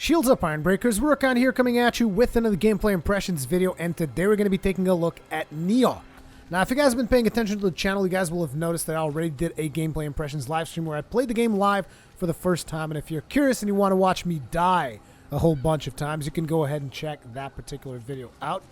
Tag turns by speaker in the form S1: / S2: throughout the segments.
S1: Shields up, Iron Breakers. Rurokan here coming at you with another gameplay impressions video, and today we're going to be taking a look at Nioh. Now, if you guys have been paying attention to the channel, you guys will have noticed that I already did a gameplay impressions live stream where I played the game live for the first time, and if you're curious and you want to watch me die a whole bunch of times, you can go ahead and check that particular video out.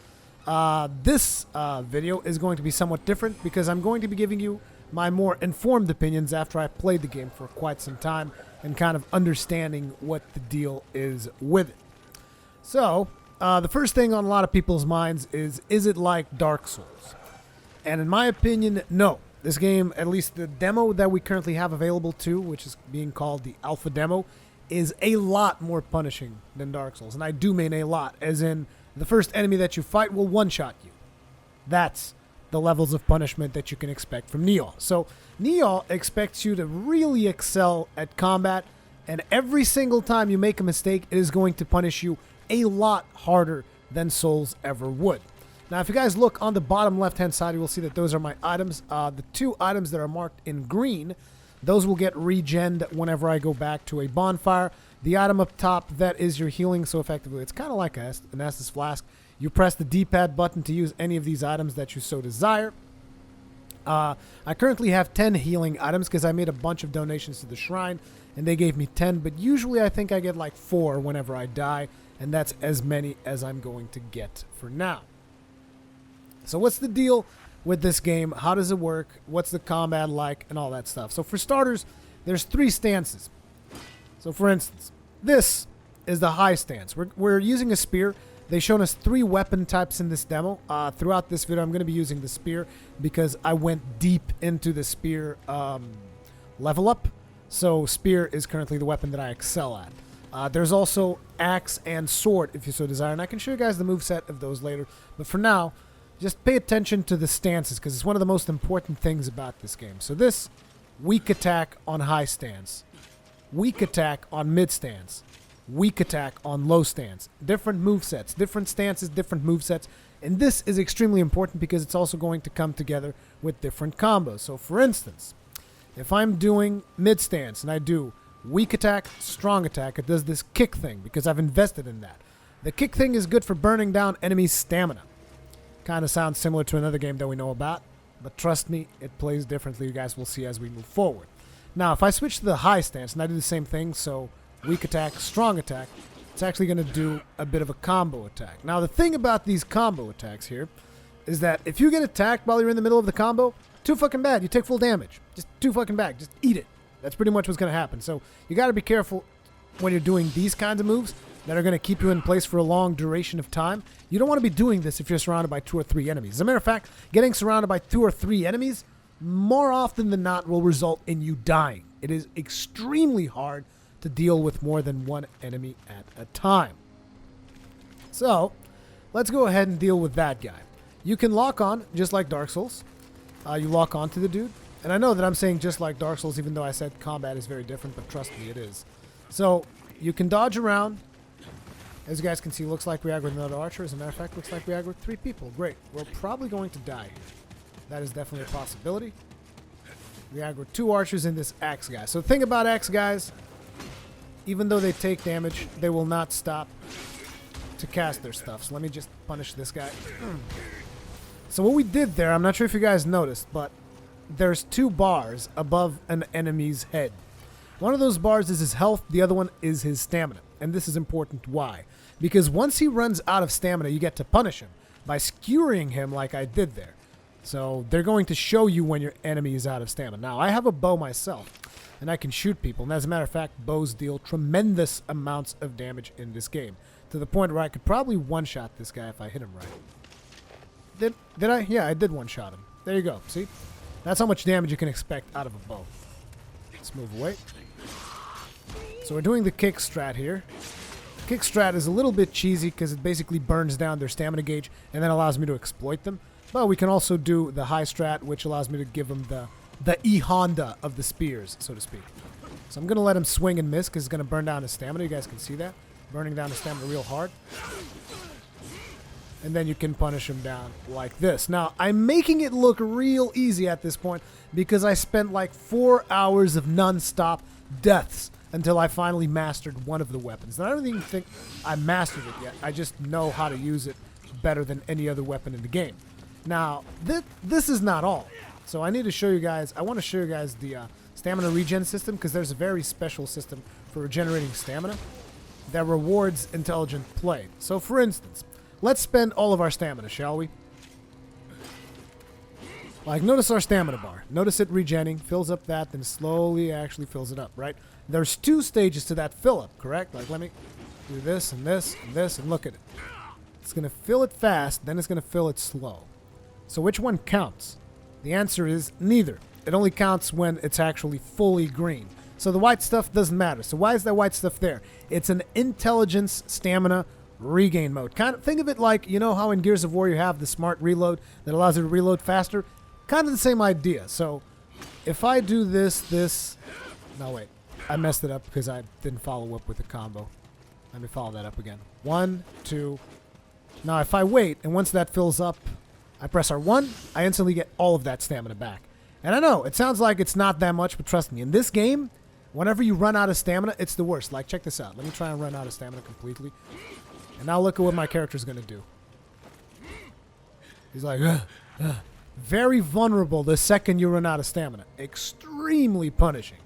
S1: This video is going to be somewhat different because I'm going to be giving you my more informed opinions after I played the game for quite some time and kind of understanding what the deal is with it. So, the first thing on a lot of people's minds is it like Dark Souls? And in my opinion, no. This game, at least the demo that we currently have available to, which is being called the alpha demo, is a lot more punishing than Dark Souls. And I do mean a lot, as in the first enemy that you fight will one-shot you. That's the levels of punishment that you can expect from Nioh. So Nioh expects you to really excel at combat, and every single time you make a mistake, it is going to punish you a lot harder than Souls ever would. Now, if you guys look on the bottom left-hand side, you will see that those are my items. The two items that are marked in green, those will get regened whenever I go back to a bonfire. The item up top, that is your healing, so effectively it's kind of like an Estus Flask. You press the D-pad button to use any of these items that you so desire. I currently have 10 healing items because I made a bunch of donations to the shrine, and they gave me 10, but usually I think I get like 4 whenever I die, and that's as many as I'm going to get for now. So what's the deal with this game? How does it work? What's the combat like? And all that stuff. So for starters, there's 3 stances. So for instance, this is the high stance. We're using a spear. They've shown us 3 weapon types in this demo. Throughout this video, I'm going to be using the spear because I went deep into the spear level up. So spear is currently the weapon that I excel at. There's also axe and sword if you so desire, and I can show you guys the moveset of those later. But for now, just pay attention to the stances because it's one of the most important things about this game. So this, weak attack on high stance, weak attack on mid stance, weak attack on low stance. Different movesets, different stances, different movesets. And this is extremely important because it's also going to come together with different combos. So for instance, if I'm doing mid stance and I do weak attack, strong attack, it does this kick thing because I've invested in that. The kick thing is good for burning down enemies' stamina. Kind of sounds similar to another game that we know about, but trust me, it plays differently. You guys will see as we move forward. Now, if I switch to the high stance and I do the same thing, so weak attack, strong attack, it's actually going to do a bit of a combo attack. Now, the thing about these combo attacks here is that if you get attacked while you're in the middle of the combo, too fucking bad. You take full damage. Just too fucking bad. Just eat it. That's pretty much what's going to happen. So you got to be careful when you're doing these kinds of moves that are going to keep you in place for a long duration of time. You don't want to be doing this if you're surrounded by 2 or 3 enemies. As a matter of fact, getting surrounded by 2 or 3 enemies more often than not will result in you dying. It is extremely hard to deal with more than 1 enemy at a time. So, let's go ahead and deal with that guy. You can lock on, just like Dark Souls. You lock on to the dude. And I know that I'm saying just like Dark Souls, even though I said combat is very different, but trust me, it is. So, you can dodge around. As you guys can see, looks like we aggroed another archer. As a matter of fact, looks like we aggroed 3 people. Great. We're probably going to die here. That is definitely a possibility. We aggroed 2 archers in this axe guy. So the thing about axe guys, even though they take damage, they will not stop to cast their stuff. So let me just punish this guy. So what we did there, I'm not sure if you guys noticed, but there's 2 bars above an enemy's head. One of those bars is his health, the other one is his stamina. And this is important. Why? Because once he runs out of stamina, you get to punish him by skewering him like I did there. So they're going to show you when your enemy is out of stamina. Now, I have a bow myself, and I can shoot people. And as a matter of fact, bows deal tremendous amounts of damage in this game, to the point where I could probably one-shot this guy if I hit him right. Did I? Yeah, I did one-shot him. There you go. See? That's how much damage you can expect out of a bow. Let's move away. So we're doing the kick strat here. Kick strat is a little bit cheesy because it basically burns down their stamina gauge and then allows me to exploit them. But we can also do the high strat, which allows me to give them the E-Honda of the spears, so to speak. So I'm going to let him swing and miss because it's going to burn down his stamina. You guys can see that. Burning down his stamina real hard. And then you can punish him down like this. Now, I'm making it look real easy at this point because I spent like 4 hours of non-stop deaths until I finally mastered one of the weapons. And I don't even think I mastered it yet. I just know how to use it better than any other weapon in the game. Now, this is not all. So I need to show you guys, I want to show you guys the stamina regen system, because there's a very special system for regenerating stamina that rewards intelligent play. So for instance, let's spend all of our stamina, shall we? Like, notice our stamina bar. Notice it regenning, fills up that, then slowly actually fills it up, right? There's 2 stages to that fill up, correct? Like, let me do this and this and this, and look at it. It's going to fill it fast, then it's going to fill it slow. So which one counts? The answer is neither. It only counts when it's actually fully green. So the white stuff doesn't matter. So why is that white stuff there? It's an intelligence stamina regain mode. Kind of think of it like, you know how in Gears of War you have the smart reload that allows you to reload faster? Kind of the same idea. So if I do this, no wait, I messed it up because I didn't follow up with the combo. Let me follow that up again. 1, 2. Now if I wait, and once that fills up, I press R1, I instantly get all of that stamina back. And I know, it sounds like it's not that much, but trust me, in this game, whenever you run out of stamina, it's the worst. Like, check this out. Let me try and run out of stamina completely. And now look at what my character's going to do. He's like, very vulnerable the second you run out of stamina. Extremely punishing.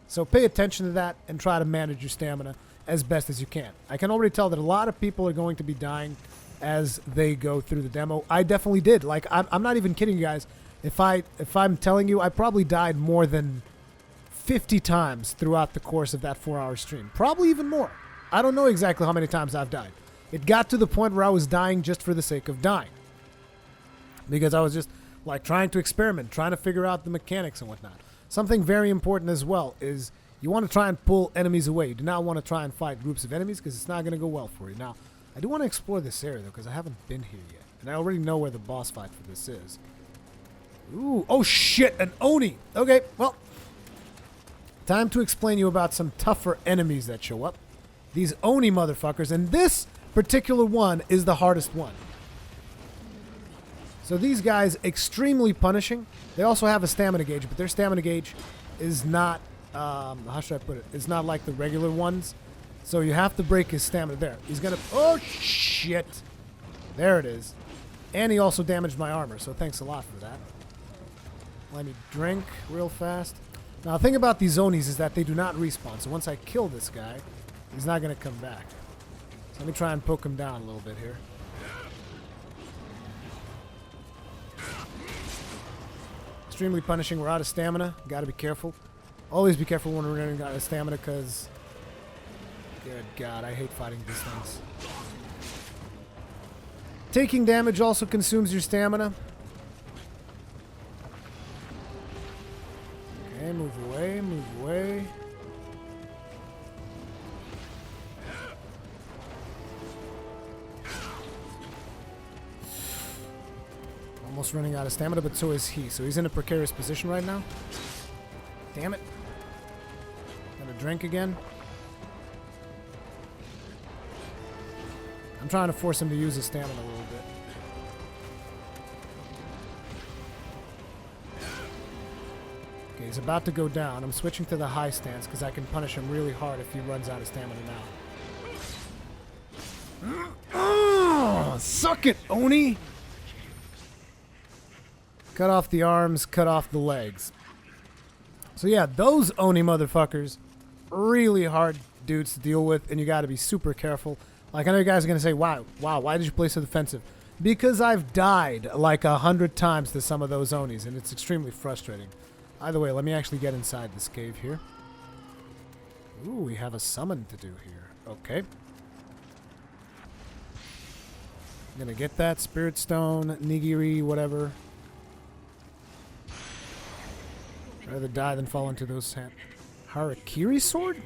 S1: So pay attention to that and try to manage your stamina as best as you can. I can already tell that a lot of people are going to be dying as they go through the demo. I definitely did. Like, I'm not even kidding you guys. If I'm telling you, I probably died more than 50 times throughout the course of that 4-hour stream. Probably even more. I don't know exactly how many times I've died. It got to the point where I was dying just for the sake of dying. Because I was just, like, trying to experiment, trying to figure out the mechanics and whatnot. Something very important as well is you want to try and pull enemies away. You do not want to try and fight groups of enemies because it's not going to go well for you. Now, I do want to explore this area, though, because I haven't been here yet. And I already know where the boss fight for this is. Ooh, oh shit, an Oni. Okay, well, time to explain you about some tougher enemies that show up. These Oni motherfuckers, and this particular one is the hardest one. So these guys, extremely punishing. They also have a stamina gauge, but their stamina gauge is not, how should I put it? It's not like the regular ones. So you have to break his stamina there. He's gonna, oh shit. There it is. And he also damaged my armor, so thanks a lot for that. Let me drink real fast. Now, the thing about these Onis is that they do not respawn. So once I kill this guy, he's not going to come back. So let me try and poke him down a little bit here. Extremely punishing. We're out of stamina. Got to be careful. Always be careful when we're running out of stamina because, good God, I hate fighting these things. Taking damage also consumes your stamina. Okay, move away, move away. Almost running out of stamina, but so is he. So he's in a precarious position right now. Damn it. Gonna drink again. I'm trying to force him to use his stamina a little bit. Okay, he's about to go down. I'm switching to the high stance because I can punish him really hard if he runs out of stamina now. Oh, suck it, Oni! Cut off the arms, cut off the legs. So yeah, those Oni motherfuckers, really hard dudes to deal with, and you gotta be super careful. Like, I know you guys are gonna say, wow, why did you play so defensive? Because I've died like 100 times to some of those Onis, and it's extremely frustrating. Either way, let me actually get inside this cave here. Ooh, we have a summon to do here. Okay. I'm gonna get that Spirit Stone, Nigiri, whatever. Rather die than fall into those hands. Harakiri sword?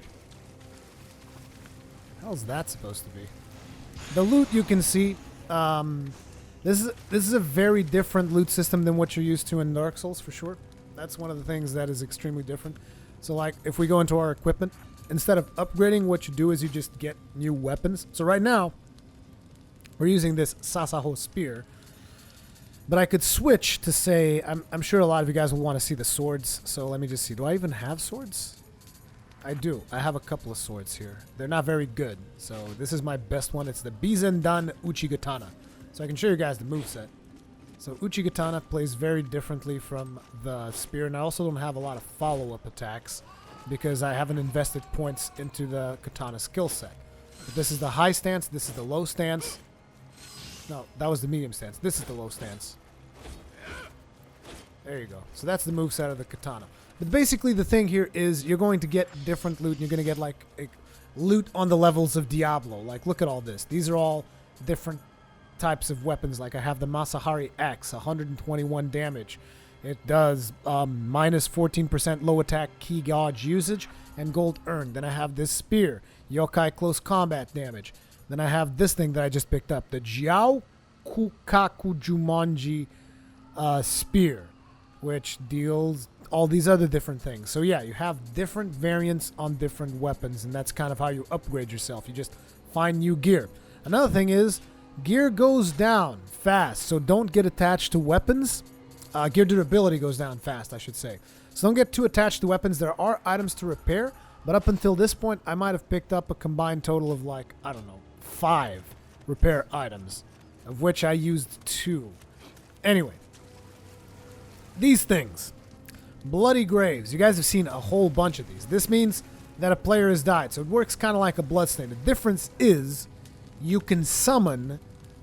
S1: How's that supposed to be? The loot you can see. This is a very different loot system than what you're used to in Dark Souls for sure. That's one of the things that is extremely different. So like if we go into our equipment, instead of upgrading, what you do is you just get new weapons. So right now, we're using this Sasaho spear. But I could switch to say, I'm sure a lot of you guys will want to see the swords. So let me just see. Do I even have swords? I do. I have a couple of swords here. They're not very good, so this is my best one. It's the Bizendan Uchigatana. So I can show you guys the moveset. So Uchigatana plays very differently from the spear, and I also don't have a lot of follow-up attacks because I haven't invested points into the katana skill set. But this is the high stance, this is the low stance. No, that was the medium stance. This is the low stance. There you go. So that's the moveset of the katana. But basically the thing here is you're going to get different loot, and you're going to get like loot on the levels of Diablo. Like, look at all this. These are all different types of weapons. Like, I have the Masahari Axe, 121 damage. It does minus 14% low attack key gauge usage and gold earned. Then I have this spear, yokai close combat damage. Then I have this thing that I just picked up, the Jiao Kukaku Jumonji spear, which deals all these other different things. So yeah, you have different variants on different weapons, and that's kind of how you upgrade yourself. You just find new gear. Another thing is, gear goes down fast, so don't get attached to weapons. Gear durability goes down fast, I should say. So don't get too attached to weapons. There are items to repair, but up until this point, I might have picked up a combined total of like, I don't know, 5 repair items, of which I used 2. Anyway, these things. Bloody Graves. You guys have seen a whole bunch of these. This means that a player has died, so it works kind of like a bloodstain. The difference is you can summon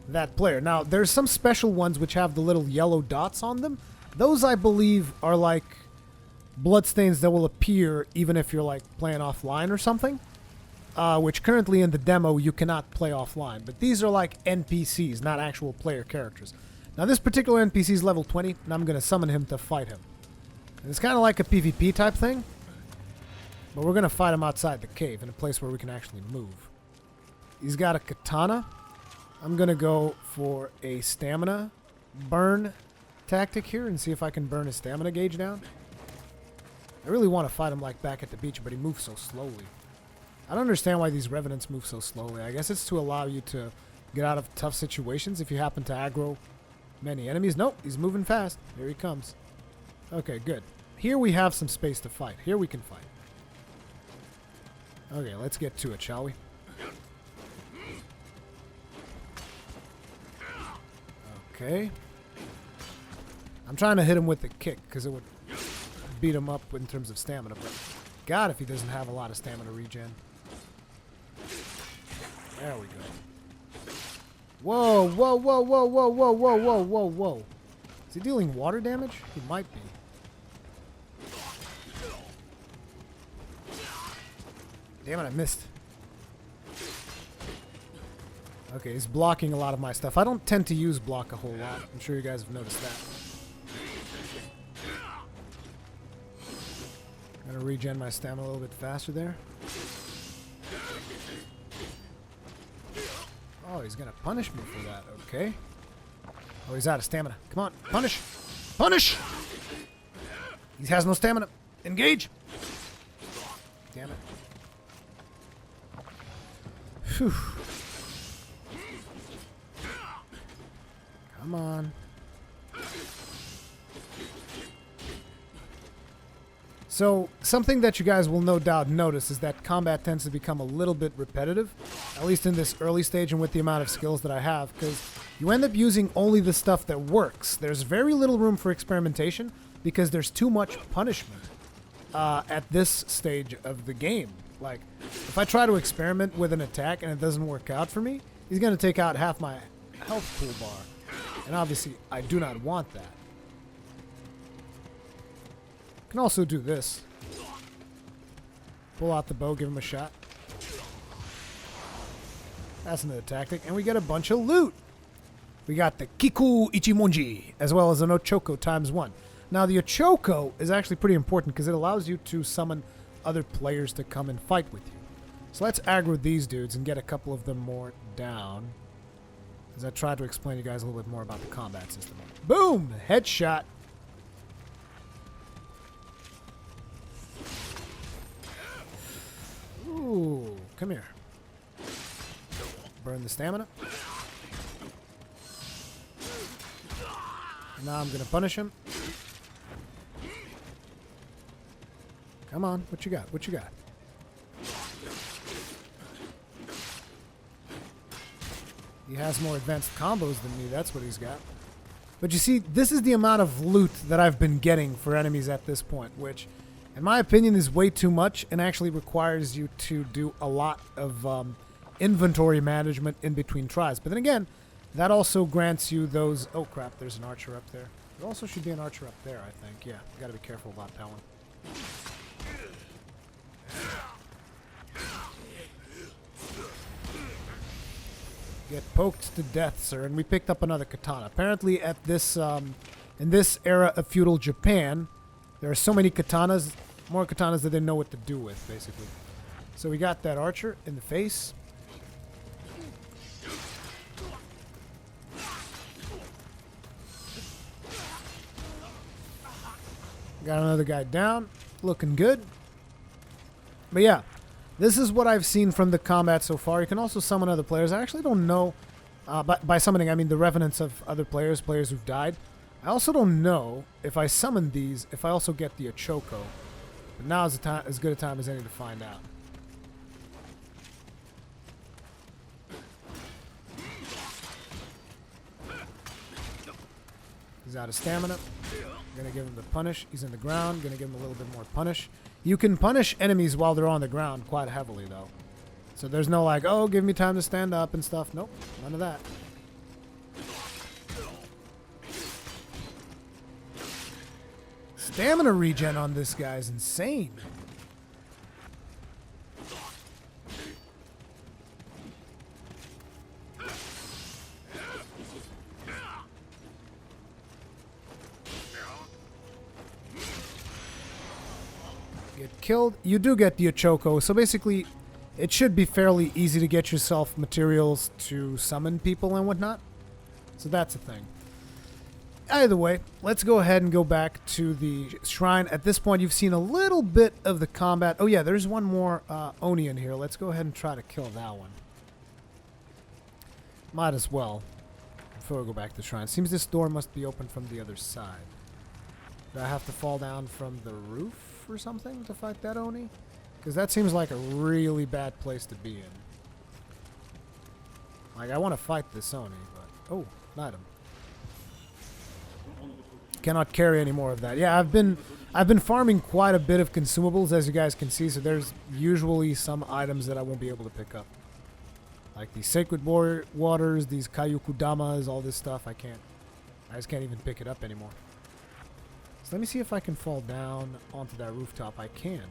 S1: that player. Now, there's some special ones which have the little yellow dots on them. Those, I believe, are like bloodstains that will appear even if you're like playing offline or something, which currently in the demo you cannot play offline. But these are like NPCs, not actual player characters. Now, this particular NPC is level 20, and I'm going to summon him to fight him. And it's kind of like a PvP type thing, but we're going to fight him outside the cave in a place where we can actually move. He's got a katana. I'm going to go for a stamina burn tactic here and see if I can burn his stamina gauge down. I really want to fight him like back at the beach, but he moves so slowly. I don't understand why these revenants move so slowly. I guess it's to allow you to get out of tough situations if you happen to aggro many enemies. Nope, he's moving fast. Here he comes. Okay, good. Here we have some space to fight. Here we can fight. Okay, let's get to it, shall we? Okay. I'm trying to hit him with the kick because it would beat him up in terms of stamina, but God, if he doesn't have a lot of stamina regen. There we go. Whoa, whoa, whoa, whoa, whoa, whoa, whoa, whoa, whoa, whoa. Is he dealing water damage? He might be. Damn it, I missed. Okay, he's blocking a lot of my stuff. I don't tend to use block a whole lot. I'm sure you guys have noticed that. I'm gonna regen my stamina a little bit faster there. Oh, he's gonna punish me for that. Okay. Oh, he's out of stamina. Come on, punish! Punish! He has no stamina. Engage! Damn it. Whew. Come on. So, something that you guys will no doubt notice is that combat tends to become a little bit repetitive, at least in this early stage and with the amount of skills that I have, because you end up using only the stuff that works. There's very little room for experimentation because there's too much punishment at this stage of the game. Like, if I try to experiment with an attack and it doesn't work out for me, he's going to take out half my health pool bar. And obviously, I do not want that. Can also do this. Pull out the bow, give him a shot. That's another tactic. And we get a bunch of loot. We got the Kiku Ichimonji, as well as an Ochoko ×1. Now, the Ochoko is actually pretty important because it allows you to summon other players to come and fight with you. So let's aggro these dudes and get a couple of them more down. As I try to explain to you guys a little bit more about the combat system. Boom! Headshot. Ooh, come here. Burn the stamina. Now I'm going to punish him. Come on, what you got? What you got? He has more advanced combos than me, that's what he's got. But you see, this is the amount of loot that I've been getting for enemies at this point, which, in my opinion, is way too much and actually requires you to do a lot of inventory management in between tries. But then again, that also grants you those... Oh crap, there's an archer up there. There also should be an archer up there, I think. Yeah, gotta be careful about that one. Get poked to death, sir. And we picked up another katana. Apparently at this, in this era of feudal Japan, there are so many katanas, more katanas that they know what to do with, basically. So we got that archer in the face. Got another guy down. Looking good. But yeah, this is what I've seen from the combat so far. You can also summon other players. I actually don't know. By summoning, I mean the revenants of other players, players who've died. I also don't know if I summon these, if I also get the Ochoko. But now is as good a time as any to find out. He's out of stamina. Gonna give him the punish. He's in the ground. Gonna give him a little bit more punish. You can punish enemies while they're on the ground quite heavily, though. So there's no like, oh, give me time to stand up and stuff. Nope, none of that. Stamina regen on this guy is insane. Get killed. You do get the Ochoko, so basically it should be fairly easy to get yourself materials to summon people and whatnot. So that's a thing. Either way, let's go ahead and go back to the shrine. At this point, you've seen a little bit of the combat. Oh yeah, there's one more Oni in here. Let's go ahead and try to kill that one. Might as well, before we go back to the shrine. Seems this door must be open from the other side. Do I have to fall down from the roof or something to fight that Oni? Because that seems like a really bad place to be in. Like, I want to fight this Oni, but... Oh, an item. Cannot carry any more of that. Yeah, I've been farming quite a bit of consumables, as you guys can see, so there's usually some items that I won't be able to pick up. Like these sacred waters, these Kayukudamas, all this stuff, I just can't even pick it up anymore. So let me see if I can fall down onto that rooftop. I can.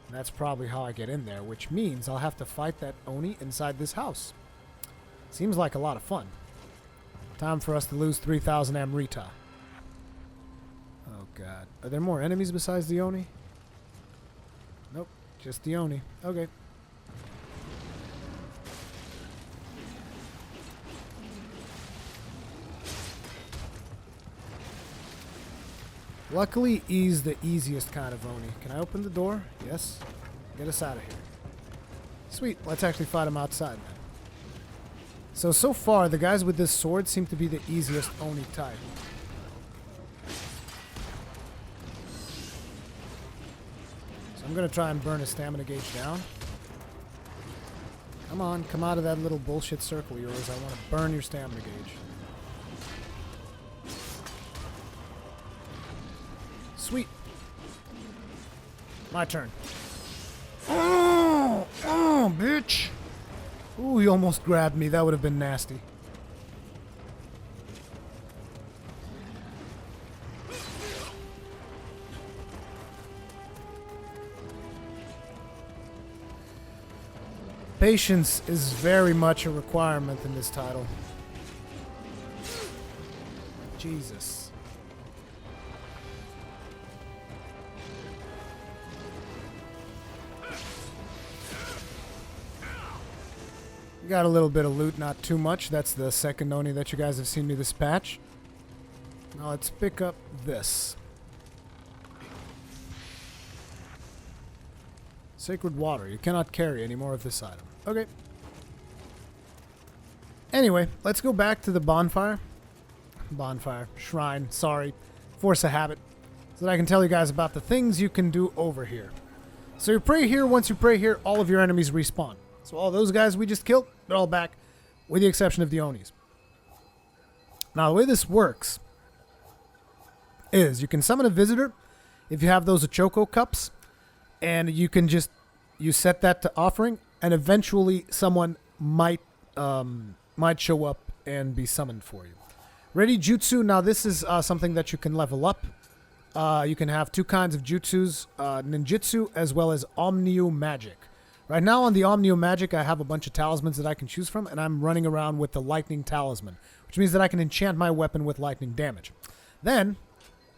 S1: And that's probably how I get in there, which means I'll have to fight that Oni inside this house. Seems like a lot of fun. Time for us to lose 3,000 Amrita. Oh god. Are there more enemies besides the Oni? Nope. Just the Oni. Okay. Luckily, he's the easiest kind of Oni. Can I open the door? Yes. Get us out of here. Sweet. Let's actually fight him outside then. So far, the guys with this sword seem to be the easiest Oni type. So I'm going to try and burn his stamina gauge down. Come on, come out of that little bullshit circle of yours. I want to burn your stamina gauge. Sweet. My turn. Oh, bitch. Ooh, he almost grabbed me. That would have been nasty. Patience is very much a requirement in this title. Jesus. Got a little bit of loot, not too much. That's the second Oni that you guys have seen me this patch. Now let's pick up this. Sacred water. You cannot carry any more of this item. Okay. Anyway, let's go back to the bonfire. Shrine, sorry. Force of habit. So that I can tell you guys about the things you can do over here. So you pray here. Once you pray here, all of your enemies respawn. So all those guys we just killed, they're all back. with the exception of the Onis. Now, the way this works is you can summon a visitor if you have those Ochoko cups, and you can just, you set that to offering, and eventually someone might show up and be summoned for you. Ready Jutsu, now this is something that you can level up. You can have two kinds of jutsus, ninjutsu as well as Nioh magic. Right now on the Nioh magic, I have a bunch of talismans that I can choose from, and I'm running around with the lightning talisman, which means that I can enchant my weapon with lightning damage. Then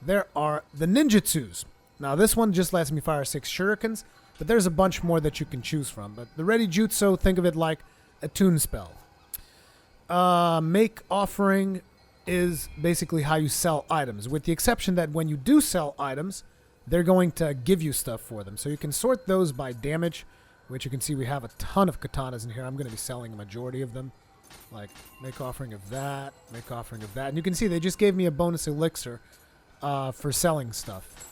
S1: there are the ninjutsus. Now this one just lets me fire 6 shurikens, but there's a bunch more that you can choose from. But the Ready Jutsu, think of it like a tune spell. Make offering is basically how you sell items, with the exception that when you do sell items, they're going to give you stuff for them. So you can sort those by damage, which you can see we have a ton of katanas in here. I'm going to be selling a majority of them. Like, make offering of that, make offering of that. And you can see they just gave me a bonus elixir for selling stuff.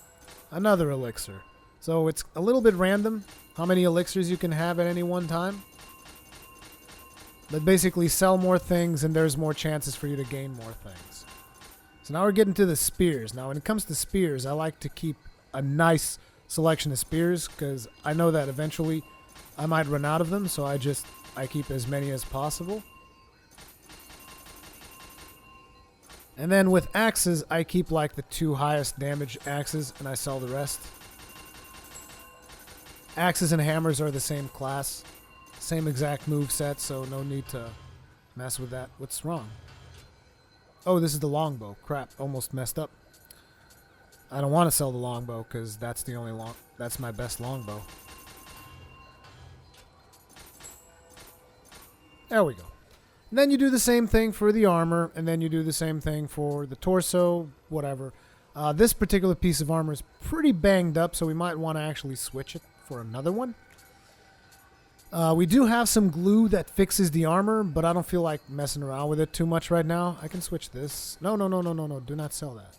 S1: Another elixir. So it's a little bit random how many elixirs you can have at any one time. But basically sell more things and there's more chances for you to gain more things. So now we're getting to the spears. Now when it comes to spears, I like to keep a nice selection of spears because I know that eventually I might run out of them, so I keep as many as possible. And then with axes, I keep like the 2 highest damage axes and I sell the rest. Axes and hammers are the same class. Same exact move set, so no need to mess with that. What's wrong? Oh, this is the longbow. Crap, almost messed up. I don't want to sell the longbow because that's the only that's my best longbow. There we go. And then you do the same thing for the armor, and then you do the same thing for the torso, whatever. This particular piece of armor is pretty banged up, so we might want to actually switch it for another one. We do have some glue that fixes the armor, but I don't feel like messing around with it too much right now. I can switch this. No. Do not sell that.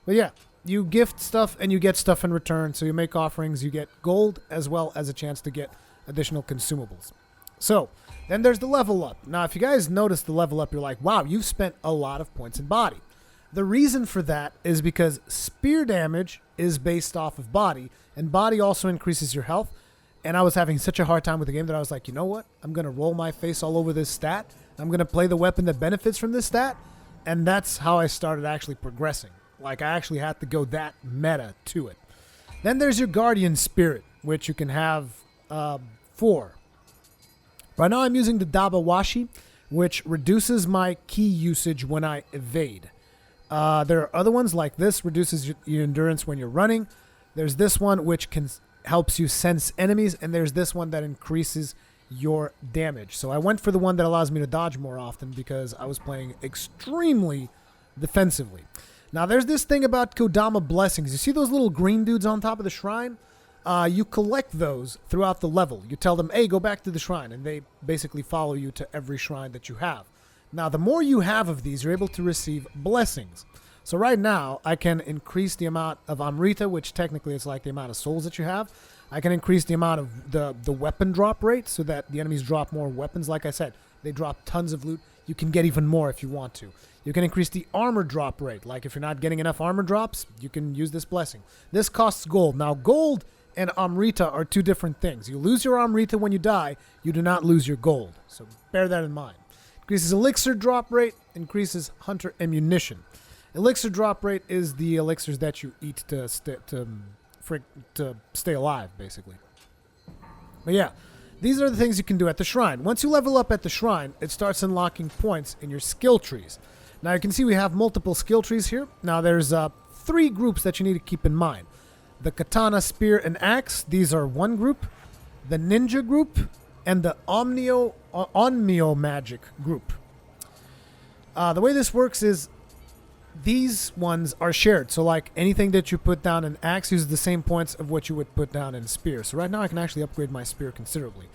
S1: But yeah, you gift stuff and you get stuff in return. So you make offerings, you get gold as well as a chance to get additional consumables. So then there's the level up. Now, if you guys notice the level up, you're like, wow, you've spent a lot of points in body. The reason for that is because spear damage is based off of body, and body also increases your health. And I was having such a hard time with the game that I was like, you know what? I'm going to roll my face all over this stat. I'm going to play the weapon that benefits from this stat. And that's how I started actually progressing. Like, I actually had to go that meta to it. Then there's your Guardian Spirit, which you can have 4. Right now I'm using the Dabawashi, which reduces my key usage when I evade. There are other ones like this, reduces your endurance when you're running. There's this one, which helps you sense enemies, and there's this one that increases your damage. So I went for the one that allows me to dodge more often because I was playing extremely defensively. Now there's this thing about Kodama blessings. You see those little green dudes on top of the shrine? You collect those throughout the level. You tell them, hey, go back to the shrine, and they basically follow you to every shrine that you have. Now the more you have of these, you're able to receive blessings. So right now, I can increase the amount of Amrita, which technically is like the amount of souls that you have. I can increase the amount of the weapon drop rate so that the enemies drop more weapons. Like I said, they drop tons of loot. You can get even more if you want to. You can increase the armor drop rate. Like if you're not getting enough armor drops, you can use this blessing. This costs gold. Now gold and Amrita are 2 different things. You lose your Amrita when you die. You do not lose your gold. So bear that in mind. Increases elixir drop rate. Increases hunter ammunition. Elixir drop rate is the elixirs that you eat to stay alive, basically. But yeah, these are the things you can do at the shrine. Once you level up at the shrine, it starts unlocking points in your skill trees. Now you can see we have multiple skill trees here. Now there's 3 groups that you need to keep in mind. The katana, spear, and axe, these are one group. The ninja group, and the Nioh magic group. The way this works is these ones are shared. So like anything that you put down in axe uses the same points of what you would put down in spear. So right now I can actually upgrade my spear considerably.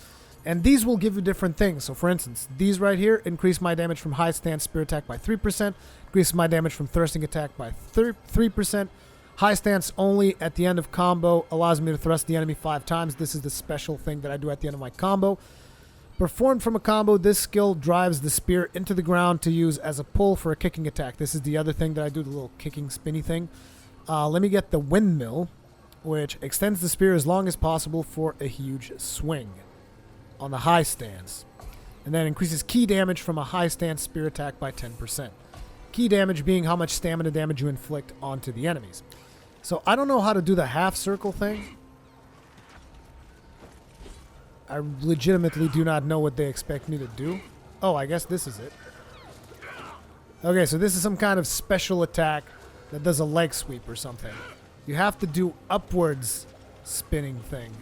S1: And these will give you different things. So for instance, these right here increase my damage from high stance spear attack by 3%. Increase my damage from thirsting attack by 3%. High stance only at the end of combo allows me to thrust the enemy 5 times. This is the special thing that I do at the end of my combo. Performed from a combo, this skill drives the spear into the ground to use as a pull for a kicking attack. This is the other thing that I do, the little kicking spinny thing. Let me get the windmill, which extends the spear as long as possible for a huge swing on the high stance. And then increases key damage from a high stance spear attack by 10%. Key damage being how much stamina damage you inflict onto the enemies. So I don't know how to do the half circle thing. I legitimately do not know what they expect me to do. Oh, I guess this is it. Okay, so this is some kind of special attack that does a leg sweep or something. You have to do upwards spinning thing.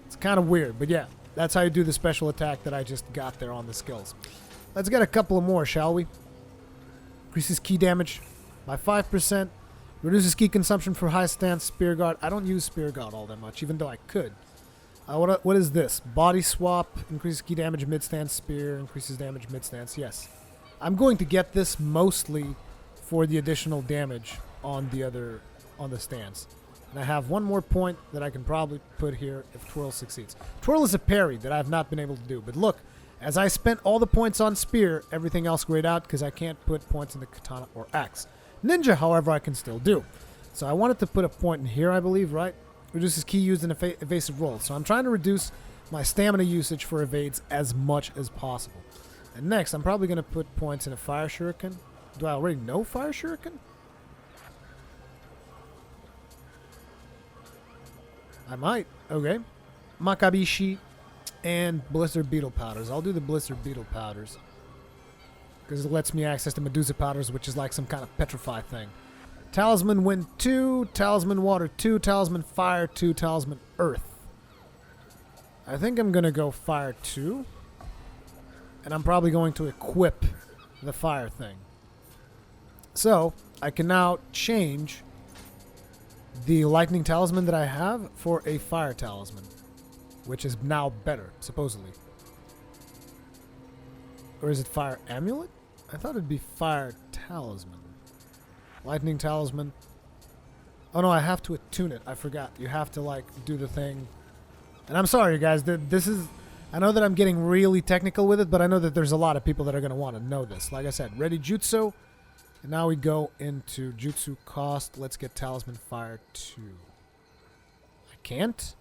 S1: It's kind of weird, but yeah, that's how you do the special attack that I just got there on the skills. Let's get a couple of more, shall we? Increases key damage by 5%. Reduces key consumption for high stance spear guard. I don't use spear guard all that much, even though I could. What is this? Body swap. Increases key damage mid-stance spear. Increases damage mid-stance. Yes. I'm going to get this mostly for the additional damage on the stance. And I have one more point that I can probably put here if Twirl succeeds. Twirl is a parry that I have not been able to do. But look, as I spent all the points on spear, everything else grayed out because I can't put points in the katana or axe. Ninja, however, I can still do. So I wanted to put a point in here, I believe, right? Reduces key used in evasive rolls. So I'm trying to reduce my stamina usage for evades as much as possible. And next, I'm probably going to put points in a fire shuriken. Do I already know fire shuriken? I might. Okay. Makabishi and blister beetle powders. I'll do the blister beetle powders because it lets me access the Medusa powders, which is like some kind of petrify thing. Talisman Wind 2, Talisman Water 2, Talisman Fire 2, Talisman Earth. I think I'm going to go Fire 2. And I'm probably going to equip the Fire thing. So, I can now change the Lightning Talisman that I have for a Fire Talisman. Which is now better, supposedly. Or is it Fire Amulet? I thought it'd be Fire Talisman. Lightning Talisman. Oh no, I have to attune it. I forgot. You have to like do the thing. And I'm sorry guys, this is... I know that I'm getting really technical with it, but I know that there's a lot of people that are going to want to know this. Like I said, ready Jutsu. And now we go into Jutsu cost. Let's get Talisman Fire 2. I can't?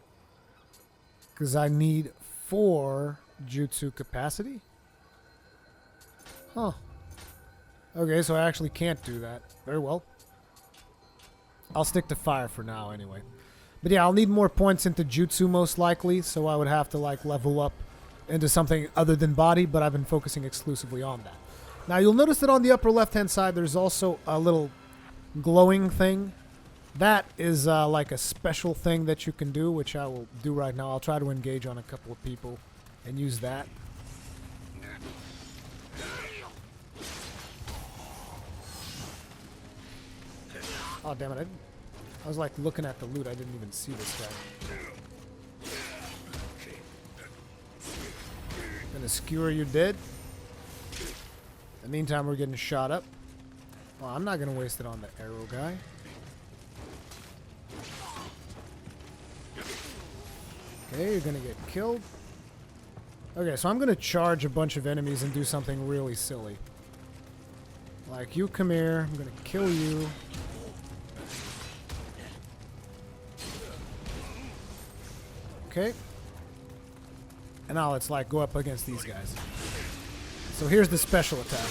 S1: Because I need 4 Jutsu capacity? Huh. Okay, so I actually can't do that. Very well. I'll stick to fire for now anyway. But yeah, I'll need more points into Jutsu most likely, so I would have to like level up into something other than body, but I've been focusing exclusively on that. Now you'll notice that on the upper left-hand side there's also a little glowing thing. That is like a special thing that you can do, which I will do right now. I'll try to engage on a couple of people and use that. Oh, damn it. I was like looking at the loot. I didn't even see this guy. Gonna skewer you dead. In the meantime, we're getting shot up. Well, I'm not gonna waste it on the arrow guy. Okay, you're gonna get killed. Okay, so I'm gonna charge a bunch of enemies and do something really silly. Like, you come here. I'm gonna kill you. Okay. And now let's like go up against these guys. So here's the special attack.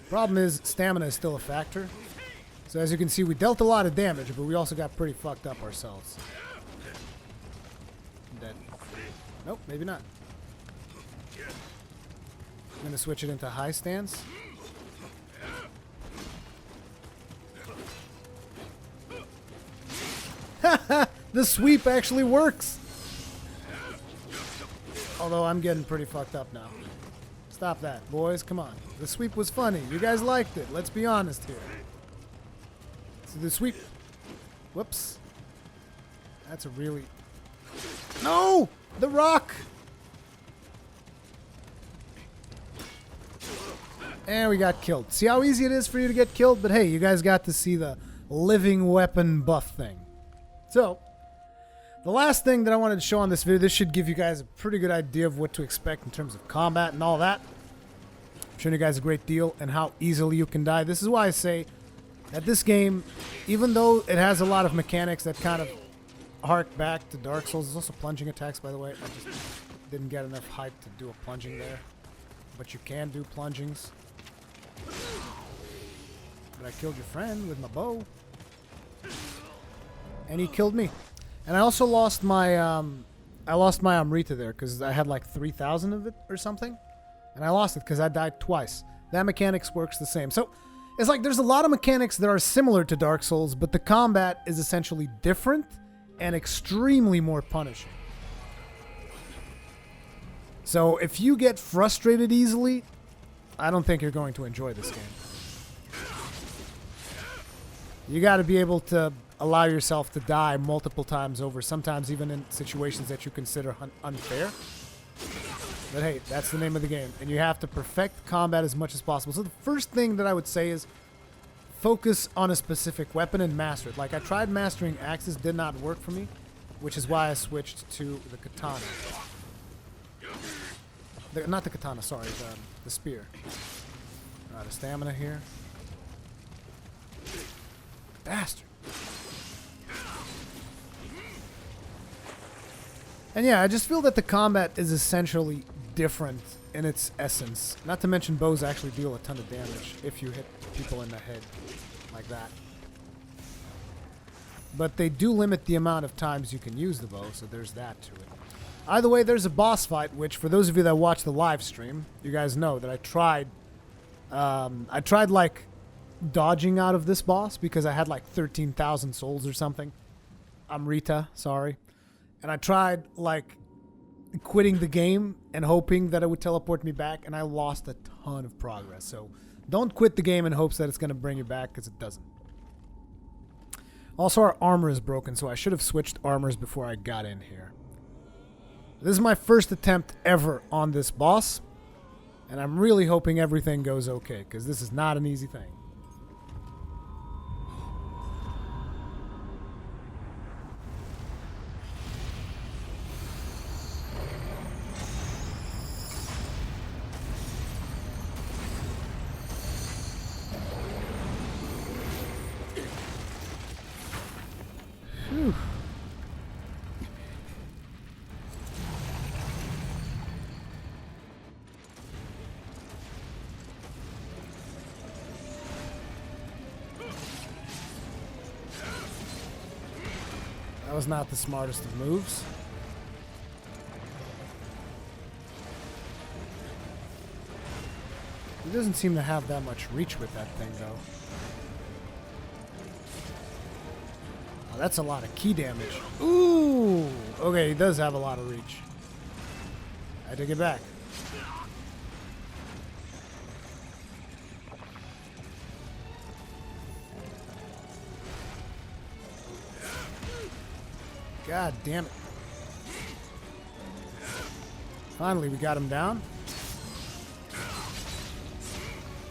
S1: Problem is, stamina is still a factor. So as you can see, we dealt a lot of damage, but we also got pretty fucked up ourselves. Dead. Nope, maybe not. I'm gonna switch it into high stance. The sweep actually works. Although I'm getting pretty fucked up now. Stop that, boys. Come on. The sweep was funny. You guys liked it. Let's be honest here. So the sweep... Whoops. That's a really... No! The rock! And we got killed. See how easy it is for you to get killed? But hey, you guys got to see the living weapon buff thing. So, The last thing that I wanted to show on this video, this should give you guys a pretty good idea of what to expect in terms of combat and all that. I'm showing you guys a great deal and how easily you can die. This is why I say that this game, even though it has a lot of mechanics that kind of hark back to Dark Souls, there's also plunging attacks, by the way. I just didn't get enough hype to do a plunging there. But you can do plungings. But I killed your friend with my bow. And he killed me. And I also lost my Amrita there because I had like 3,000 of it or something. And I lost it because I died twice. That mechanics works the same. So it's like there's a lot of mechanics that are similar to Dark Souls, but the combat is essentially different and extremely more punishing. So if you get frustrated easily, I don't think you're going to enjoy this game. You got to be able to allow yourself to die multiple times over, sometimes even in situations that you consider unfair. But hey, that's the name of the game, and you have to perfect combat as much as possible. So the first thing that I would say is focus on a specific weapon and master it. Like I tried mastering axes, did not work for me, which is why I switched to the katana. Not the katana, sorry, the spear. Alright, a stamina here. Bastard. And yeah, I just feel that the combat is essentially different in its essence. Not to mention bows actually deal a ton of damage if you hit people in the head like that. But they do limit the amount of times you can use the bow, so there's that to it. Either way, there's a boss fight, which for those of you that watch the live stream, you guys know that I tried like dodging out of this boss because I had like 13,000 souls or something. Amrita, sorry. And I tried like quitting the game and hoping that it would teleport me back, and I lost a ton of progress. So don't quit the game in hopes that it's going to bring you back, because it doesn't. Also, our armor is broken, so I should have switched armors before I got in here. This is my first attempt ever on this boss, and I'm really hoping everything goes okay, because this is not an easy thing. Whew. That was not the smartest of moves. He doesn't seem to have that much reach with that thing, though. Oh, that's a lot of key damage. Ooh! Okay, he does have a lot of reach. I take it back. God damn it. Finally, we got him down.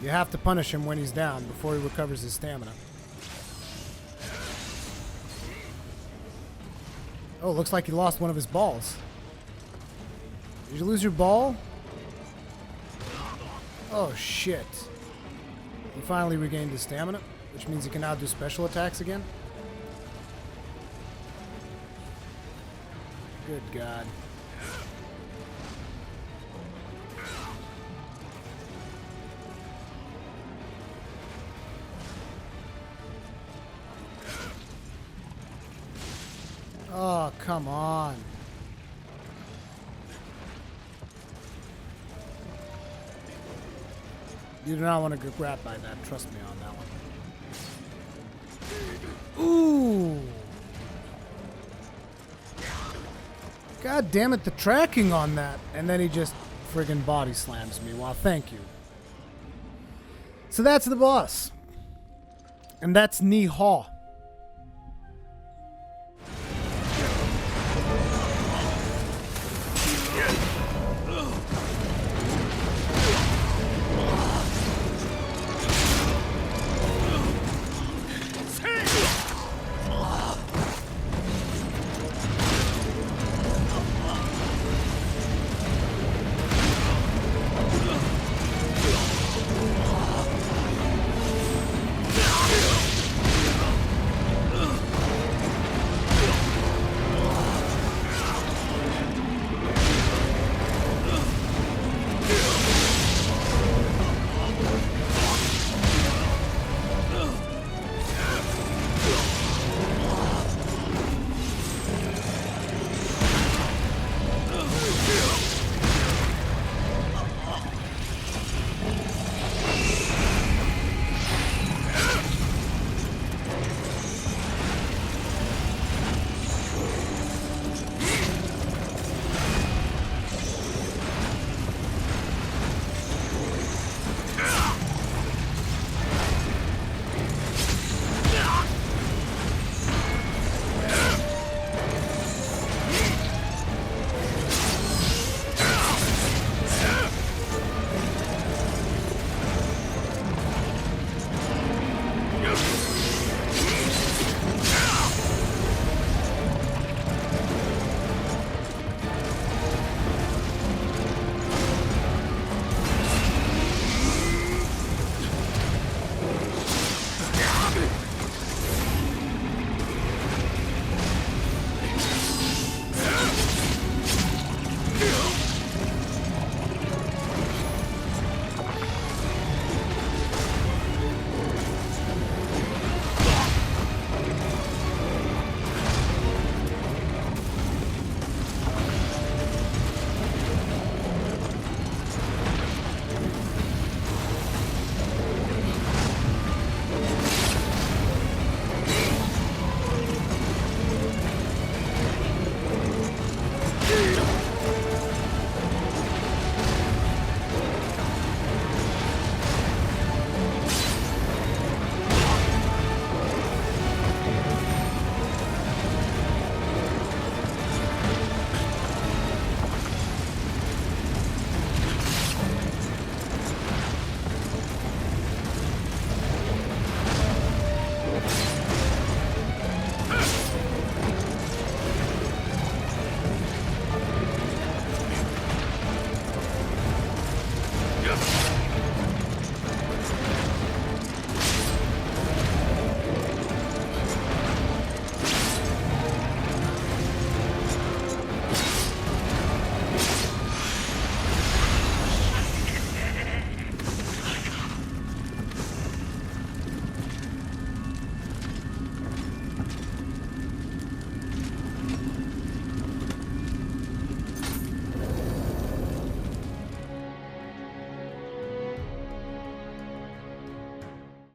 S1: You have to punish him when he's down before he recovers his stamina. Oh, looks like he lost one of his balls. Did you lose your ball? Oh, shit. He finally regained his stamina, which means he can now do special attacks again. Good God. Oh, come on. You do not want to get grabbed by that. Trust me on that one. Ooh. God damn it, the tracking on that. And then he just friggin' body slams me. Well, thank you. So that's the boss. And that's Nioh.